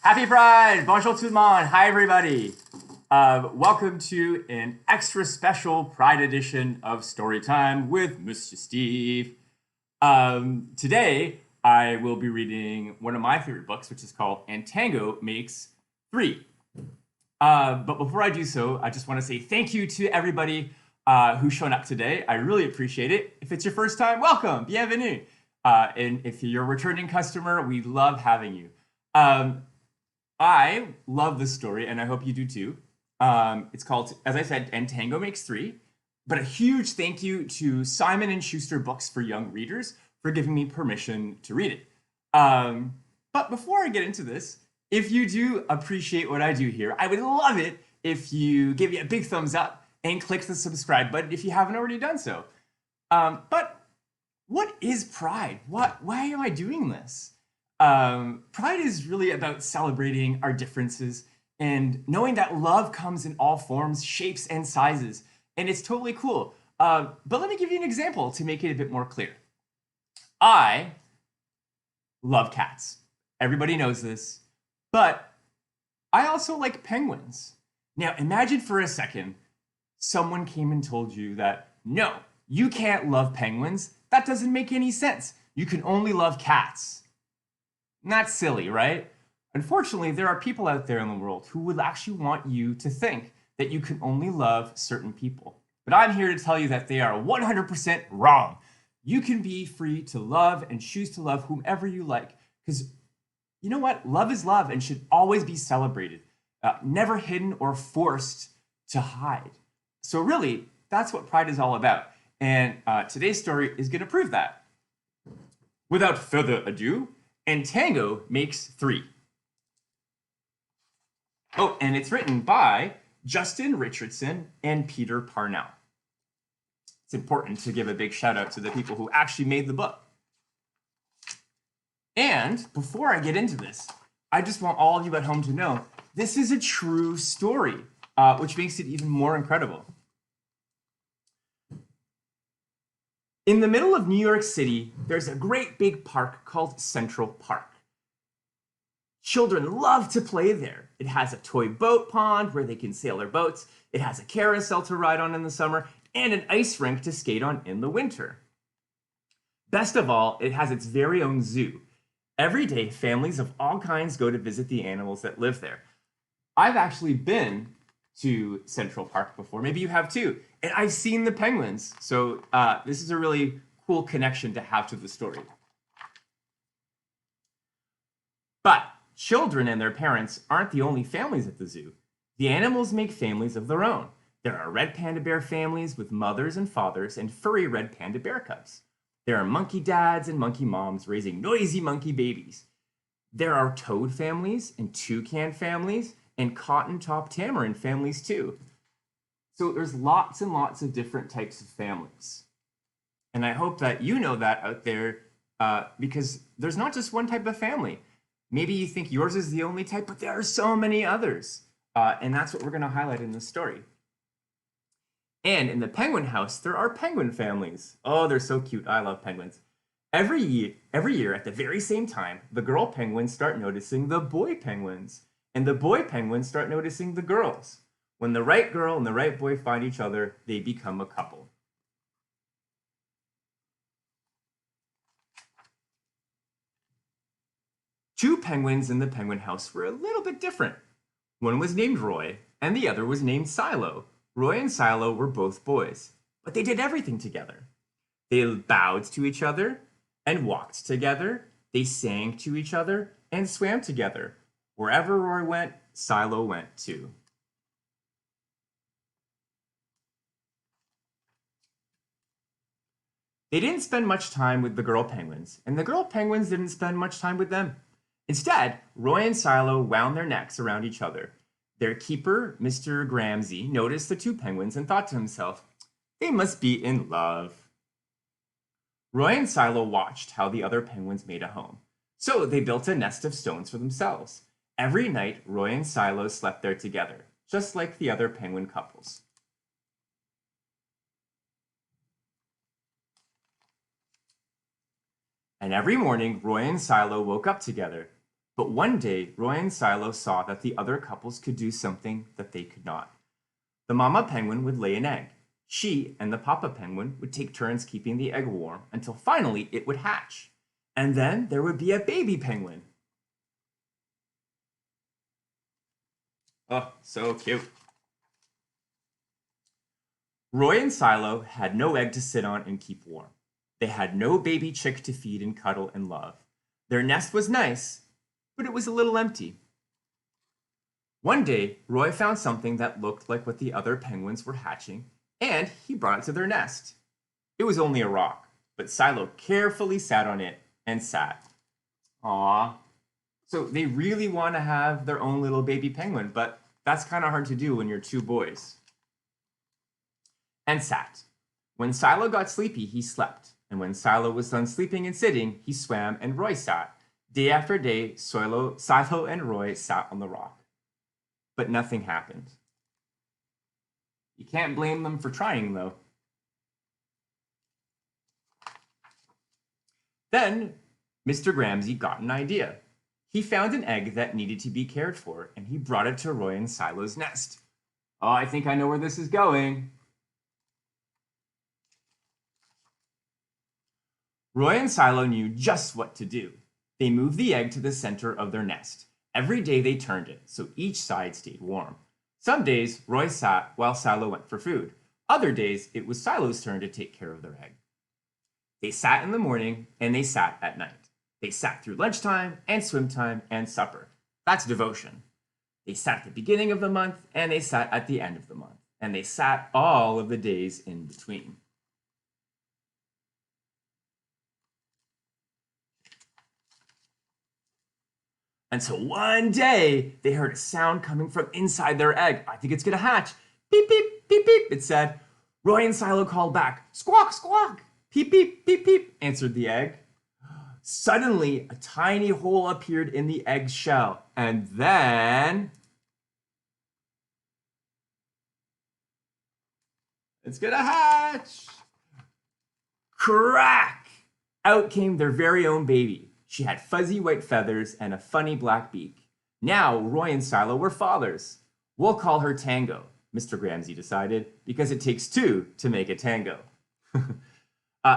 Happy Pride! Bonjour tout le monde! Hi everybody! Welcome to an extra special Pride edition of Storytime with Monsieur Steve. Today, I will be reading one of my favorite books, which is called And Tango Makes Three. But before I do so, I just want to say thank you to everybody who's shown up today. I really appreciate it. If it's your first time, welcome! Bienvenue! And if you're a returning customer, we love having you. I love this story, and I hope you do too. It's called, as I said, And Tango Makes Three. But a huge thank you to Simon & Schuster Books for Young Readers for giving me permission to read it. But before I get into this, if you do appreciate what I do here, I would love it if you give me a big thumbs up and click the subscribe button if you haven't already done so. But what is Pride? Why am I doing this? Pride is really about celebrating our differences and knowing that love comes in all forms, shapes, and sizes. And it's totally cool. But let me give you an example to make it a bit more clear. I love cats. Everybody knows this. But I also like penguins. Now, imagine for a second someone came and told you that, no, you can't love penguins. That doesn't make any sense. You can only love cats. That's silly, right? Unfortunately, there are people out there in the world who would actually want you to think that you can only love certain people. But I'm here to tell you that they are 100% wrong. You can be free to love and choose to love whomever you like. Because you know what? Love is love and should always be celebrated, never hidden or forced to hide. So really, that's what Pride is all about. And today's story is going to prove that. Without further ado, And Tango Makes Three. Oh, and it's written by Justin Richardson and Peter Parnell. It's important to give a big shout out to the people who actually made the book. And before I get into this, I just want all of you at home to know this is a true story, which makes it even more incredible. In the middle of New York City, there's a great big park called Central Park. Children love to play there. It has a toy boat pond where they can sail their boats. It has a carousel to ride on in the summer and an ice rink to skate on in the winter. Best of all, it has its very own zoo. Every day, families of all kinds go to visit the animals that live there. I've actually been to Central Park before. Maybe you have too. And I've seen the penguins. So this is a really cool connection to have to the story. But children and their parents aren't the only families at the zoo. The animals make families of their own. There are red panda bear families with mothers and fathers and furry red panda bear cubs. There are monkey dads and monkey moms raising noisy monkey babies. There are toad families and toucan families and cotton-top tamarin families too. So there's lots and lots of different types of families. And I hope that you know that out there because there's not just one type of family. Maybe you think yours is the only type, but there are so many others. And that's what we're going to highlight in this story. And in the penguin house, there are penguin families. Oh, they're so cute. I love penguins. Every year at the very same time, the girl penguins start noticing the boy penguins. And the boy penguins start noticing the girls. When the right girl and the right boy find each other, they become a couple. Two penguins in the penguin house were a little bit different. One was named Roy, and the other was named Silo. Roy and Silo were both boys, but they did everything together. They bowed to each other and walked together. They sang to each other and swam together. Wherever Roy went, Silo went too. They didn't spend much time with the girl penguins, and the girl penguins didn't spend much time with them. Instead, Roy and Silo wound their necks around each other. Their keeper, Mr. Gramsci, noticed the two penguins and thought to himself, they must be in love. Roy and Silo watched how the other penguins made a home. So they built a nest of stones for themselves. Every night, Roy and Silo slept there together, just like the other penguin couples. And every morning, Roy and Silo woke up together. But one day, Roy and Silo saw that the other couples could do something that they could not. The mama penguin would lay an egg. She and the papa penguin would take turns keeping the egg warm until finally it would hatch. And then there would be a baby penguin. Oh, so cute. Roy and Silo had no egg to sit on and keep warm. They had no baby chick to feed and cuddle and love. Their nest was nice, but it was a little empty. One day, Roy found something that looked like what the other penguins were hatching, and he brought it to their nest. It was only a rock, but Silo carefully sat on it and sat. Aww. So they really want to have their own little baby penguin, but that's kind of hard to do when you're two boys. And sat. When Silo got sleepy, he slept. And when Silo was done sleeping and sitting, he swam and Roy sat. Day after day, Silo and Roy sat on the rock. But nothing happened. You can't blame them for trying, though. Then Mr. Gramsci got an idea. He found an egg that needed to be cared for, and he brought it to Roy and Silo's nest. Oh, I think I know where this is going. Roy and Silo knew just what to do. They moved the egg to the center of their nest. Every day they turned it, so each side stayed warm. Some days, Roy sat while Silo went for food. Other days, it was Silo's turn to take care of their egg. They sat in the morning, and they sat at night. They sat through lunchtime, and swim time, and supper. That's devotion. They sat at the beginning of the month, and they sat at the end of the month. And they sat all of the days in between. Until one day, they heard a sound coming from inside their egg. I think it's gonna hatch. Beep, beep, beep, beep, it said. Roy and Silo called back. Squawk, squawk. Peep, beep, beep, beep, answered the egg. Suddenly, a tiny hole appeared in the egg shell. And then... it's gonna hatch. Crack! Out came their very own baby. She had fuzzy white feathers and a funny black beak. Now, Roy and Silo were fathers. We'll call her Tango, Mr. Gramsci decided, because it takes two to make a tango.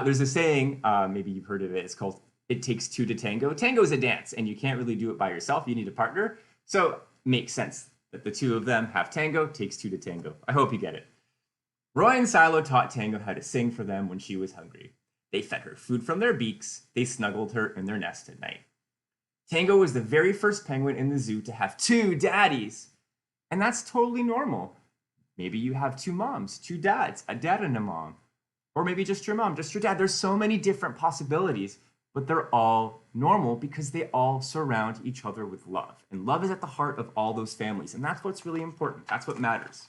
There's a saying, maybe you've heard of it, it's called "It Takes Two to Tango." Tango is a dance, and you can't really do it by yourself. You need a partner. So, makes sense that the two of them have tango, takes two to tango. I hope you get it. Roy and Silo taught Tango how to sing for them when she was hungry. They fed her food from their beaks. They snuggled her in their nest at night. Tango was the very first penguin in the zoo to have two daddies. And that's totally normal. Maybe you have two moms, two dads, a dad and a mom. Or maybe just your mom, just your dad. There's so many different possibilities, but they're all normal because they all surround each other with love. And love is at the heart of all those families. And that's what's really important. That's what matters.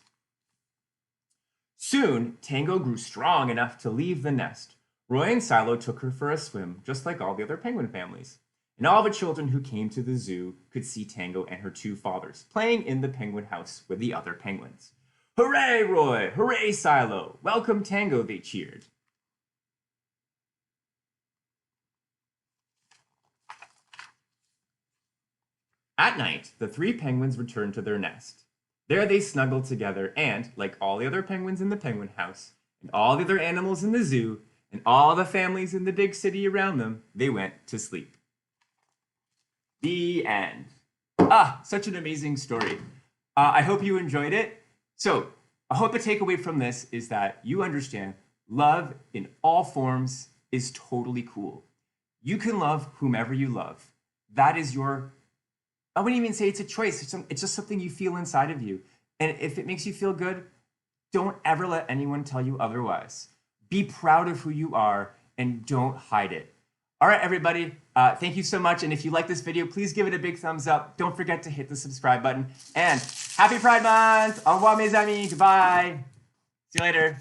Soon, Tango grew strong enough to leave the nest. Roy and Silo took her for a swim, just like all the other penguin families. And all the children who came to the zoo could see Tango and her two fathers playing in the penguin house with the other penguins. Hooray, Roy! Hooray, Silo! Welcome, Tango, they cheered. At night, the three penguins returned to their nest. There they snuggled together and, like all the other penguins in the penguin house, and all the other animals in the zoo, and all the families in the big city around them, they went to sleep. The end. Such an amazing story. I hope you enjoyed it. So, I hope the takeaway from this is that you understand love in all forms is totally cool. You can love whomever you love. That is your, I wouldn't even say it's a choice. It's just something you feel inside of you. And if it makes you feel good, don't ever let anyone tell you otherwise. Be proud of who you are and don't hide it. All right, everybody, thank you so much. And if you like this video, please give it a big thumbs up. Don't forget to hit the subscribe button. And happy Pride Month! Au revoir, mes amis. Goodbye. See you later.